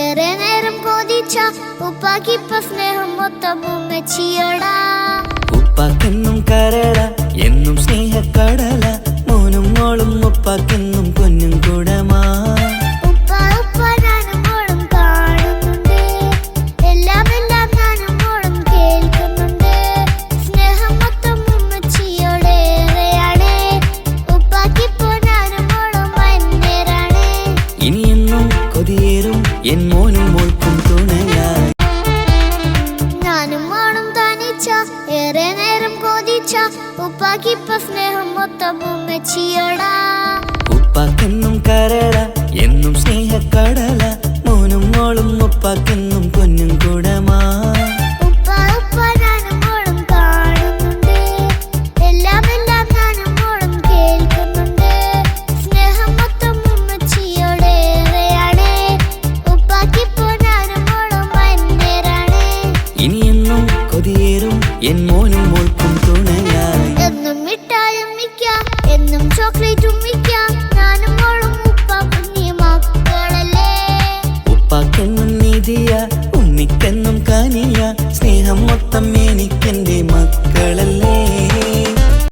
ഏറെ നേരം കൊതിച്ച ഉപ്പാക്കിപ്പ സ്നേഹം മൊത്തം ഉമ്മച്ചിയോടാ. ഉപ്പാക്കെന്നും കരള എന്നും സ്നേഹക്കടല, മോനും മോളും ഉപ്പാക്കെന്നും പൊന്നും കൂടമാ. ഉപ്പ ഉപ്പ ഞാനും മോളും കാണുന്നുണ്ട്, എല്ലാം എല്ലാം ഞാനും മോളും കേൾക്കുന്നുണ്ട്. സ്നേഹം മൊത്തം ഉമ്മച്ചിയോടേറെയാണ്, ഉപ്പാക്കിപ്പോ ഞാനും മോളും വന്നേരാണ്. ഇനിയെന്നും കൊതിയേറും എൻ മോനും മോൾക്കും തുണയായി. ഞാനും മോളും തനിച്ച ഏറെ നേരം കൊതിച്ച ഉപ്പാക്കിപ്പ സ്നേഹം മൊത്തം ഉമ്മച്ചിയോടാ. ഉപ്പാക്കെന്നും കരള എന്നും സ്നേഹക്കടല, മോനും മോളും ഉപ്പാക്കെന്നും പൊന്നും കൂടമാ. ഉപ്പ ഉപ്പ ഞാനും മോളും കാണുന്നുണ്ട്, എല്ലാം എല്ലാം ഞാനും മോളും കേൾക്കുന്നുണ്ട്. സ്നേഹം മൊത്തം ഉമ്മച്ചിയോടേറെയാണ്, ഉപ്പാക്കിപ്പോ ഞാനും മോളും വന്നേരാണ്. ഇനിയെന്നും കൊതിയേറും എൻ മോനും മോൾക്കും തുണയായി. എന്നും മിഠായും മിക്കാം, എന്നും ചോക്ലേറ്റും മിക്കാം, ഞാനും മോളും ഉപ്പ കുഞ്ഞി മക്കളല്ലേ. ഉപ്പാക്കെന്നും നിധിയ ഉമ്മിക്കെന്നും കനിയ, സ്നേഹം മൊത്തം എനിക്കെന്റെ